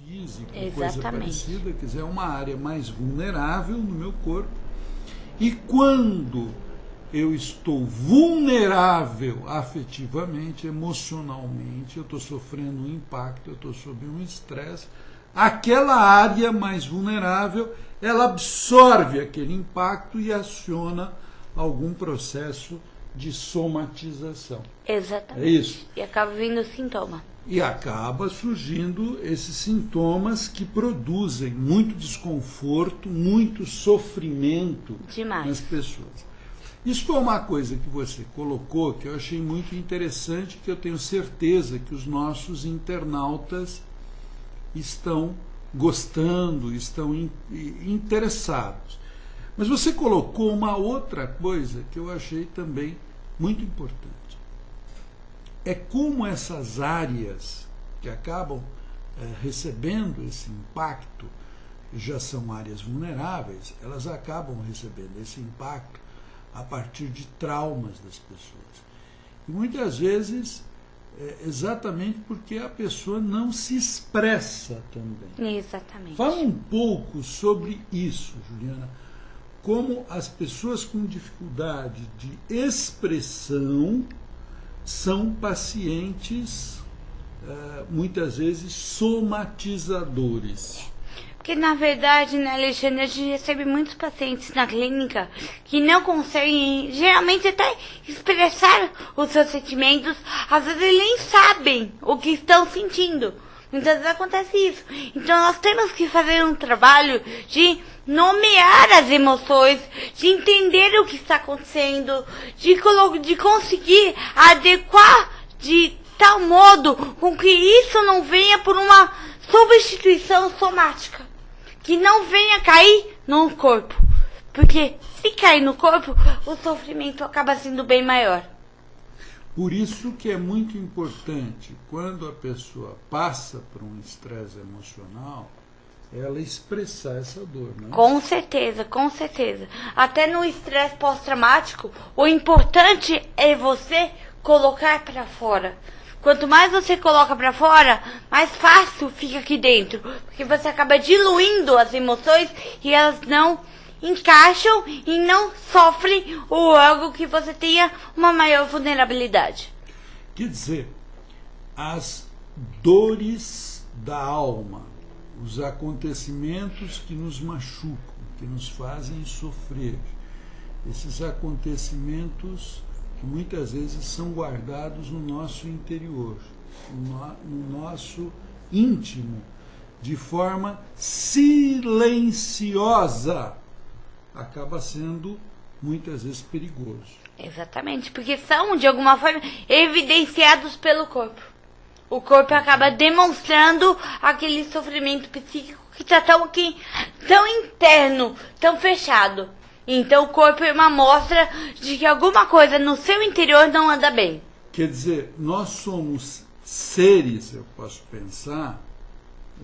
físico, Exatamente. coisa parecida, quer dizer, é uma área mais vulnerável no meu corpo. E quando eu estou vulnerável afetivamente, emocionalmente, eu estou sofrendo um impacto, eu estou sob um estresse, aquela área mais vulnerável, ela absorve aquele impacto e aciona algum processo de somatização. Exatamente. É isso. E acaba vindo o sintoma. E acaba surgindo esses sintomas que produzem muito desconforto, muito sofrimento Demais. nas pessoas. Isso foi uma coisa que você colocou que eu achei muito interessante, que eu tenho certeza que os nossos internautas estão gostando, estão interessados. Mas você colocou uma outra coisa que eu achei também muito importante. É como essas áreas que acabam recebendo esse impacto, já são áreas vulneráveis, elas acabam recebendo esse impacto a partir de traumas das pessoas. E muitas vezes, exatamente porque a pessoa não se expressa também. Exatamente. Fala um pouco sobre isso, Juliana. Como as pessoas com dificuldade de expressão são pacientes, muitas vezes, somatizadores. Porque, na verdade, né, Alexandre, a gente recebe muitos pacientes na clínica que não conseguem, geralmente, até expressar os seus sentimentos. Às vezes, eles nem sabem o que estão sentindo. Muitas vezes acontece isso. Então, nós temos que fazer um trabalho de nomear as emoções, de entender o que está acontecendo, de conseguir adequar de tal modo com que isso não venha por uma substituição somática, que não venha cair no corpo, porque se cair no corpo, o sofrimento acaba sendo bem maior. Por isso que é muito importante, quando a pessoa passa por um estresse emocional, ela expressar essa dor, né? Com certeza, com certeza. Até no estresse pós-traumático, o importante é você colocar para fora. Quanto mais você coloca para fora, mais fácil fica aqui dentro, porque você acaba diluindo as emoções e elas não encaixam e não sofrem o órgão que você tenha uma maior vulnerabilidade. Quer dizer, as dores da alma, os acontecimentos que nos machucam, que nos fazem sofrer, esses acontecimentos que muitas vezes são guardados no nosso interior, no nosso íntimo, de forma silenciosa, acaba sendo muitas vezes perigoso. Exatamente, porque são, de alguma forma, evidenciados pelo corpo. O corpo acaba demonstrando aquele sofrimento psíquico que está tão interno, tão fechado. Então o corpo é uma amostra de que alguma coisa no seu interior não anda bem. Quer dizer, nós somos seres, eu posso pensar,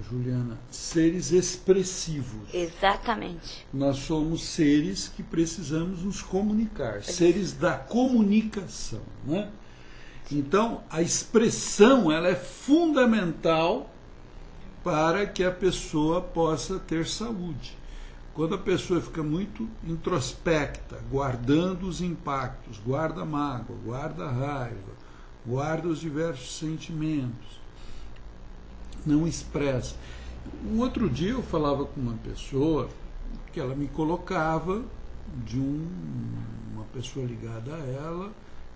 Juliana, seres expressivos. Exatamente. Nós somos seres que precisamos nos comunicar, seres da comunicação, né? Então, a expressão ela é fundamental para que a pessoa possa ter saúde. Quando a pessoa fica muito introspecta, guardando os impactos, guarda a mágoa, guarda a raiva, guarda os diversos sentimentos, não expressa. Um outro dia eu falava com uma pessoa que ela me colocava de uma pessoa ligada a ela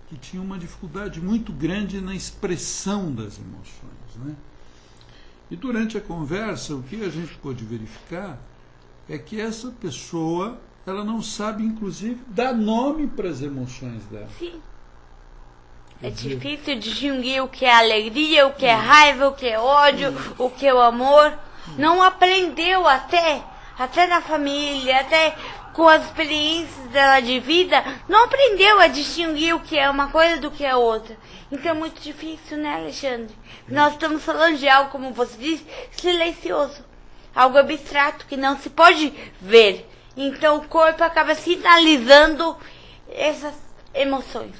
que tinha uma dificuldade muito grande na expressão das emoções, né? E durante a conversa, o que a gente pôde verificar é que essa pessoa, ela não sabe, inclusive, dar nome para as emoções dela. Sim. É difícil distinguir o que é alegria, o que é raiva, o que é ódio, o que é o amor. Não aprendeu até na família, até com as experiências dela de vida, não aprendeu a distinguir o que é uma coisa do que é outra. Então é muito difícil, né, Alexandre? Nós estamos falando de algo, como você disse, silencioso. Algo abstrato que não se pode ver. Então o corpo acaba sinalizando essas emoções.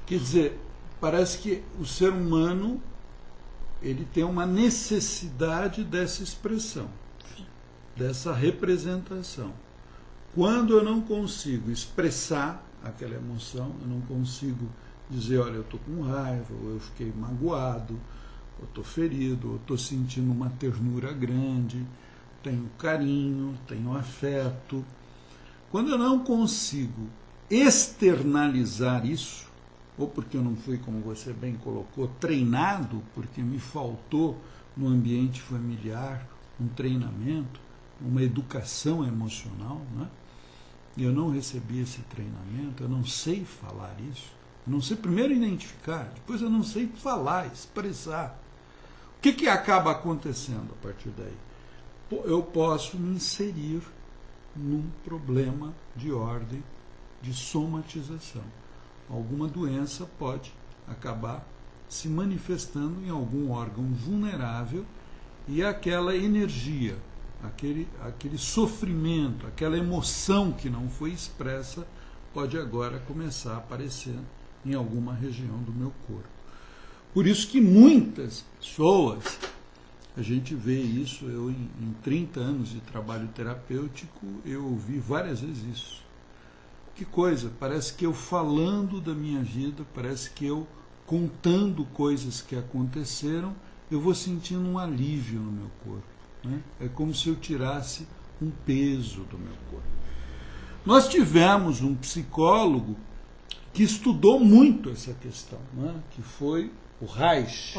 Quer dizer, parece que o ser humano ele tem uma necessidade dessa expressão, dessa representação. Quando eu não consigo expressar aquela emoção, eu não consigo dizer, olha, eu estou com raiva, ou eu fiquei magoado, ou estou ferido, ou estou sentindo uma ternura grande, tenho carinho, tenho afeto. Quando eu não consigo externalizar isso, ou porque eu não fui, como você bem colocou, treinado, porque me faltou no ambiente familiar um treinamento, uma educação emocional, né? E eu não recebi esse treinamento, eu não sei falar isso, eu não sei primeiro identificar, depois eu não sei falar, expressar. O que acaba acontecendo a partir daí? Eu posso me inserir num problema de ordem de somatização. Alguma doença pode acabar se manifestando em algum órgão vulnerável e aquela energia, aquele sofrimento, aquela emoção que não foi expressa pode agora começar a aparecer em alguma região do meu corpo. Por isso que muitas pessoas, a gente vê isso, eu em 30 anos de trabalho terapêutico, eu ouvi várias vezes isso. Que coisa, parece que eu falando da minha vida, parece que eu contando coisas que aconteceram, eu vou sentindo um alívio no meu corpo. Né? É como se eu tirasse um peso do meu corpo. Nós tivemos um psicólogo que estudou muito essa questão, né? Que foi o Reich.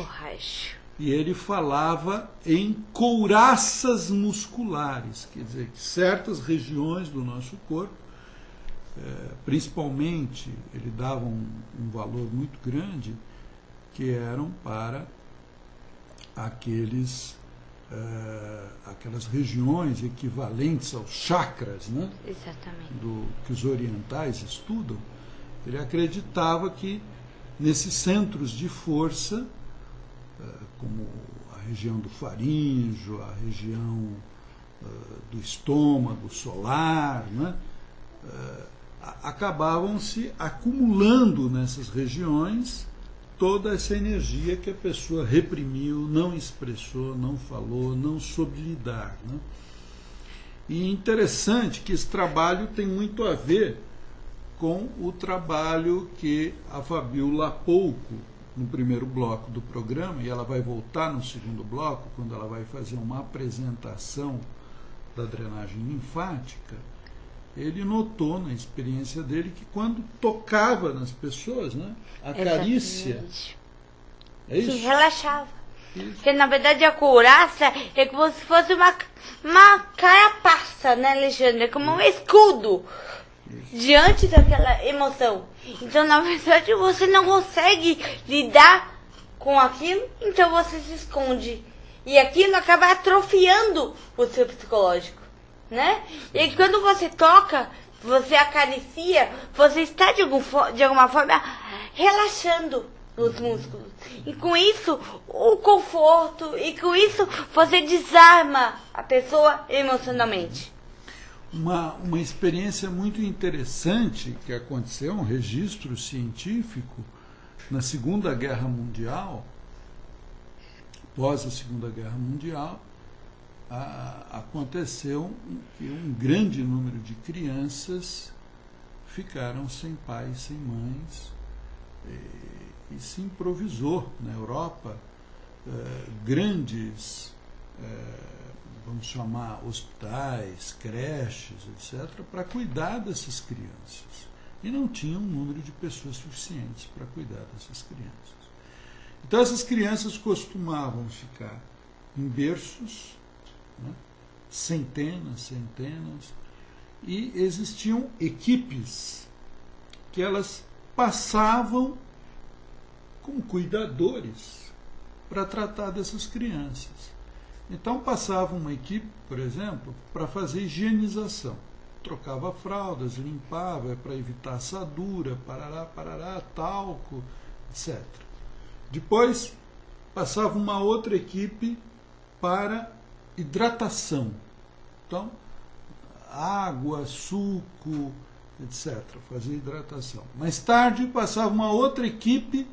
E ele falava em couraças musculares, quer dizer, que certas regiões do nosso corpo, principalmente, ele dava um valor muito grande, que eram para aquelas regiões equivalentes aos chakras, né? Exatamente. Que os orientais estudam. Ele acreditava que nesses centros de força, como a região do faríngeo, a região do estômago, solar, né? Acabavam se acumulando nessas regiões toda essa energia que a pessoa reprimiu, não expressou, não falou, não soube lidar. Né? E interessante que esse trabalho tem muito a ver com o trabalho que a Fabiola há pouco, no primeiro bloco do programa, e ela vai voltar no segundo bloco, quando ela vai fazer uma apresentação da drenagem linfática, ele notou na experiência dele que quando tocava nas pessoas, né, a carícia... É isso? Sim, relaxava. Isso. Porque na verdade a couraça é como se fosse uma carapaça, né, Alexandre? É como um escudo diante daquela emoção. Então, na verdade, você não consegue lidar com aquilo, então você se esconde. E aquilo acaba atrofiando o seu psicológico, né? E quando você toca, você acaricia, você está de alguma forma relaxando os músculos. E com isso, o conforto, e com isso, você desarma a pessoa emocionalmente. Uma experiência muito interessante que aconteceu, um registro científico, na Segunda Guerra Mundial, após a Segunda Guerra Mundial, aconteceu que um grande número de crianças ficaram sem pais, sem mães, e se improvisou na Europa grandes, vamos chamar, hospitais, creches, etc., para cuidar dessas crianças. E não tinha um número de pessoas suficientes para cuidar dessas crianças. Então essas crianças costumavam ficar em berços, né, centenas, e existiam equipes que elas passavam como cuidadores para tratar dessas crianças. Então passava uma equipe, por exemplo, para fazer higienização. Trocava fraldas, limpava para evitar assadura, parará, talco, etc. Depois passava uma outra equipe para hidratação. Então, água, suco, etc. Fazia hidratação. Mais tarde passava uma outra equipe